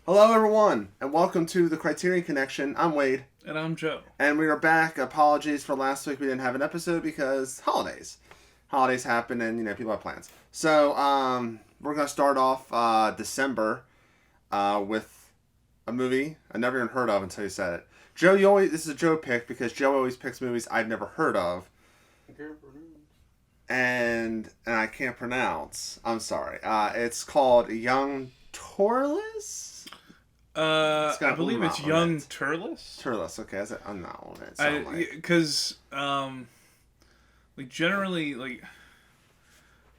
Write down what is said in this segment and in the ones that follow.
Hello, everyone, and welcome to the Criterion Connection. I'm Wade. And I'm Joe. And we are back. Apologies for last week we didn't have an episode because holidays. Holidays happen and, people have plans. So, we're going to start off December with a movie I never even heard of until you said it. Joe, this is a Joe pick because Joe always picks movies I've never heard of. And I can't pronounce. I'm sorry. It's called Young Törless? I believe it's Young Törless. Törless, okay. I'm not on it. Because, generally,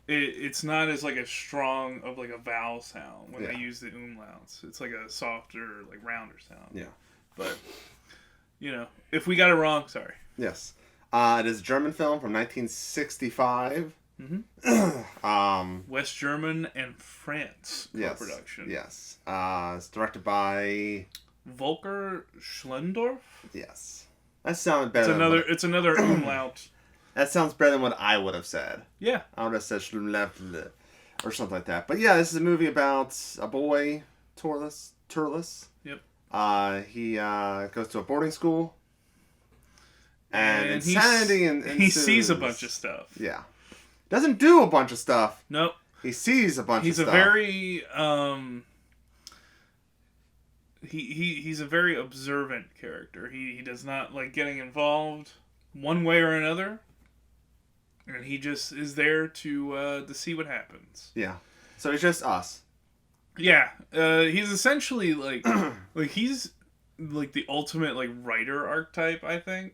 it's not as, as strong of, a vowel sound when they use the umlauts. It's, a softer, rounder sound. Yeah. But, if we got it wrong, sorry. Yes. It is a German film from 1965. West German and France co-production. Yes. It's directed by Volker Schlendorf. Yes. That sounded better. It's another umlaut. That sounds better than what I would have said. Yeah. I would have said Schlendorf or something like that. But yeah, this is a movie about a boy, Törless. Yep. He goes to a boarding school. And insanity ensues. He sees a bunch of stuff. Yeah. Doesn't do a bunch of stuff. Nope. He sees a bunch of stuff. He's a very he's a very observant character. He does not like getting involved one way or another. And he just is there to see what happens. Yeah. So it's just us. Yeah. He's essentially he's the ultimate writer archetype, I think.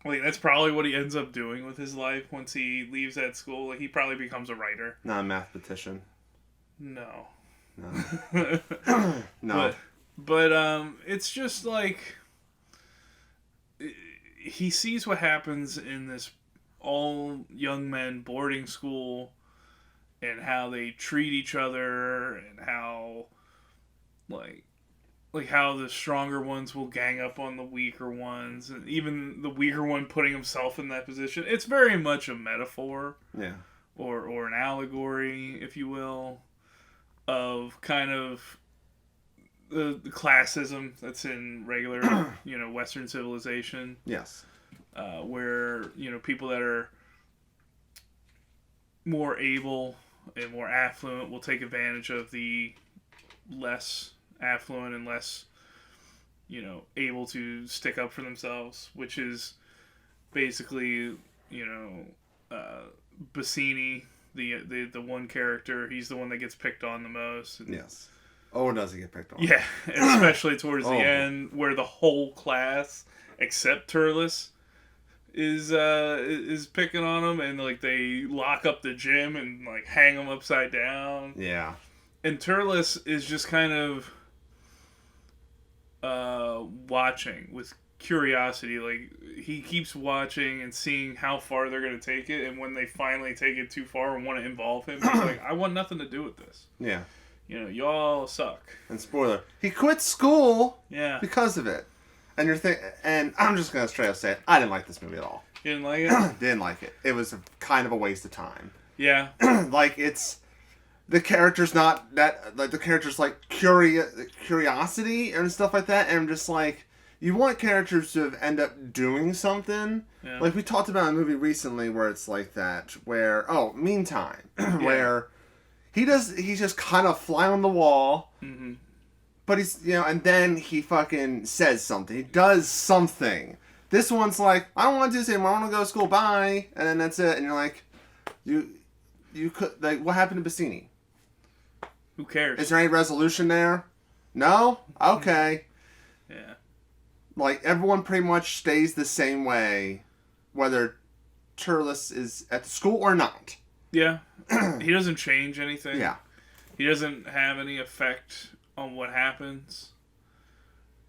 That's probably what he ends up doing with his life once he leaves that school. He probably becomes a writer. Not a mathematician. No. No. But it's just he sees what happens in this all young men boarding school and how they treat each other and how how the stronger ones will gang up on the weaker ones, and even the weaker one putting himself in that position. It's very much a metaphor, or an allegory, if you will, of kind of the classism that's in regular, Western civilization. Yes, where people that are more able and more affluent will take advantage of the less affluent and less, able to stick up for themselves, which is basically, Bassini, the one character. He's the one that gets picked on the most. And, yes. Oh, does he get picked on? Yeah, especially towards the end, where the whole class, except Törless, is picking on him, and they lock up the gym and hang him upside down. Yeah. And Törless is just kind of watching with curiosity. He keeps watching and seeing how far they're going to take it, and when they finally take it too far and want to involve him, he's I want nothing to do with this. Yeah. Y'all suck. And spoiler, he quit school because of it. And and I'm just going to straight up say it, I didn't like this movie at all. You didn't like it? Didn't like it. It was kind of a waste of time. Yeah. The character's not that, the character's curiosity and stuff like that, and I'm just you want characters to end up doing something. Yeah. We talked about a movie recently where it's like that, where, Meantime, where he's just kind of fly on the wall, but he's, and then he fucking says something. He does something. This one's I don't want to do this anymore, I want to go to school, bye, and then that's it, and you're you could, what happened to Bassini? Who cares? Is there any resolution there? No? Okay. Yeah. Everyone pretty much stays the same way, whether Törless is at the school or not. Yeah. He doesn't change anything. Yeah. He doesn't have any effect on what happens.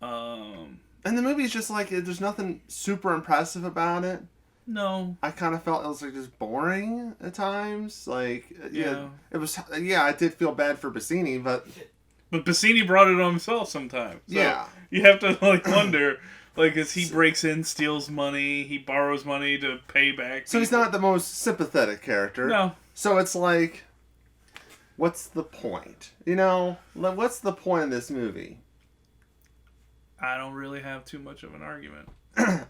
And the movie's just there's nothing super impressive about it. No. I kind of felt it was just boring at times. Yeah. It was, I did feel bad for Bassini, but Bassini brought it on himself sometimes. So yeah. You have to wonder, as he breaks in, steals money, he borrows money to pay back. So he's not the most sympathetic character. No. So it's what's the point? You know, what's the point of this movie? I don't really have too much of an argument.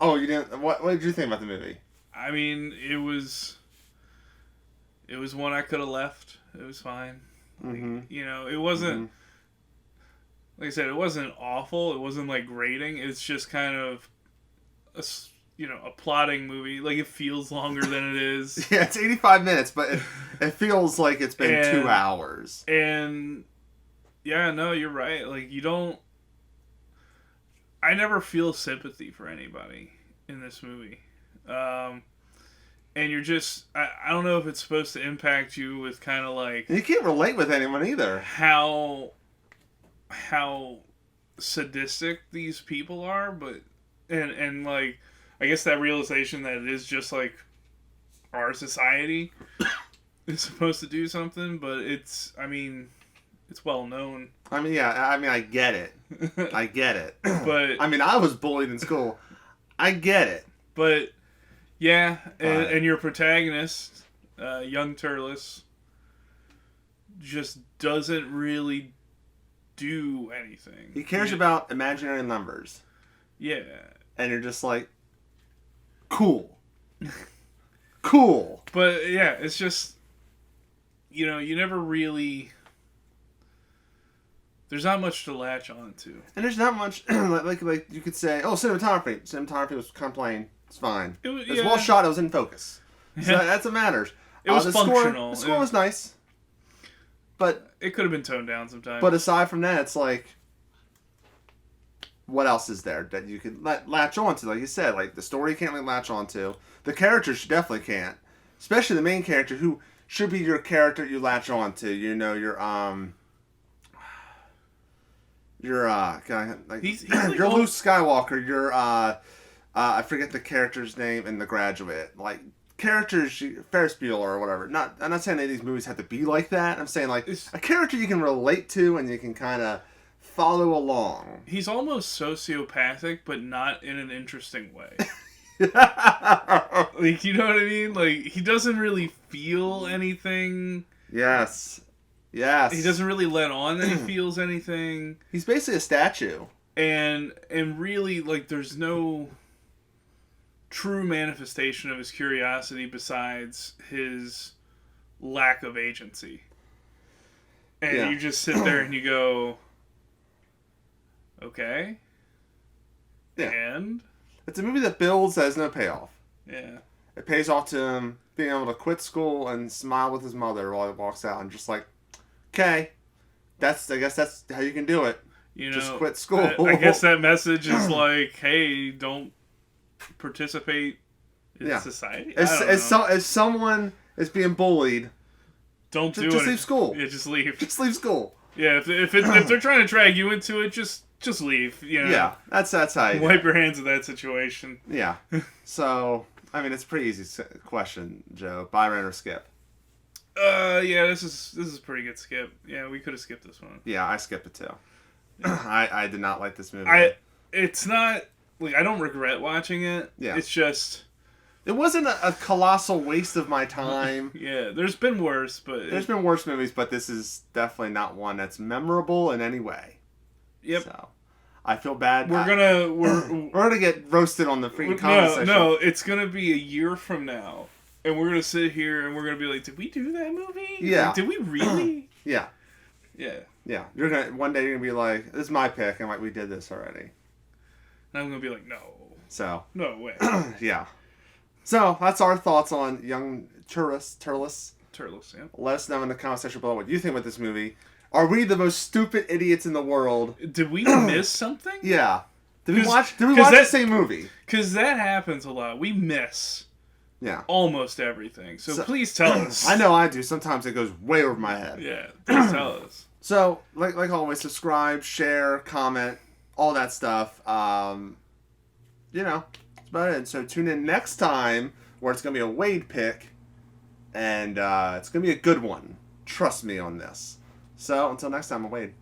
Oh, you didn't? What did you think about the movie? I mean, it was one I could have left. It was fine. Mm-hmm. You know, it wasn't. Like I said, it wasn't awful. It wasn't like grating. It's just kind of a plotting movie. Like, it feels longer than it is. Yeah, it's 85 minutes, but it feels like it's been 2 hours. And yeah, no, you're right. Like, I never feel sympathy for anybody in this movie. And you're just, I don't know if it's supposed to impact you with kind of like... You can't relate with anyone either. How sadistic these people are, but and like, I guess that realization that it is just like our society is supposed to do something, but it's well known. I mean, yeah, I get it. I get it. But I mean, I was bullied in school. I get it. But yeah, and your protagonist, young Törless, just doesn't really do anything. He cares about imaginary numbers. Yeah. And you're just like, cool. Cool. But yeah, it's just, you never really... There's not much to latch on to. And there's not much, like you could say, oh, cinematography. Cinematography was kind of plain. It's fine. It's well shot. It was in focus. So that's what matters. It was functional. The score was nice. But it could have been toned down sometimes. But aside from that, it's like, what else is there that you could latch on to? Like you said, like the story you can't really latch on to. The characters you definitely can't. Especially the main character, who should be your character you latch on to. You know, your he's like you're Luke Skywalker. You're I forget the character's name in The Graduate. Like characters, Ferris Bueller or whatever. I'm not saying any of these movies have to be like that. I'm saying like a character you can relate to and you can kind of follow along. He's almost sociopathic, but not in an interesting way. Like, you know what I mean? Like, he doesn't really feel anything. Yes. He doesn't really let on that he feels anything. He's basically a statue. And really, like, there's no true manifestation of his curiosity besides his lack of agency. And you just sit there and you go, okay. Yeah. And? It's a movie that builds that has no payoff. Yeah. It pays off to him being able to quit school and smile with his mother while he walks out and just like, okay, I guess that's how you can do it. Just quit school. I guess that message is like, hey, don't participate in society. If someone is being bullied, don't do it. Just leave school. Yeah, just leave. Just leave school. Yeah, if they're trying to drag you into it, just leave. You know? Yeah, that's how you wipe your hands of that situation. Yeah. So, I mean, it's a pretty easy question, Joe. Byron or skip? Yeah, this is a pretty good skip. Yeah, we could have skipped this one. Yeah, I skipped it too. I did not like this movie. It's not like I don't regret watching it. Yeah. It's just it wasn't a colossal waste of my time. Yeah, there's been worse, but there's been worse movies, but this is definitely not one that's memorable in any way. Yep. So I feel bad. We're gonna get roasted on the freaking comment section. No, it's gonna be a year from now. And we're going to sit here and we're going to be like, did we do that movie? Yeah. Like, did we really? Yeah. Yeah. Yeah. One day you're going to be like, this is my pick. And like, we did this already. And I'm going to be like, no. So. No way. Yeah. So, that's our thoughts on young Törless. Törless, yeah. Let us know in the comment section below what you think about this movie. Are we the most stupid idiots in the world? Did we miss something? Yeah. Did we watch the same movie? Because that happens a lot. We miss. Yeah. Almost everything. So please tell us. I know I do. Sometimes it goes way over my head. Yeah. Please tell us. So, like always, subscribe, share, comment, all that stuff. That's about it. So tune in next time where it's going to be a Wade pick. And it's going to be a good one. Trust me on this. So, until next time, I'm Wade.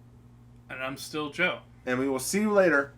And I'm still Joe. And we will see you later.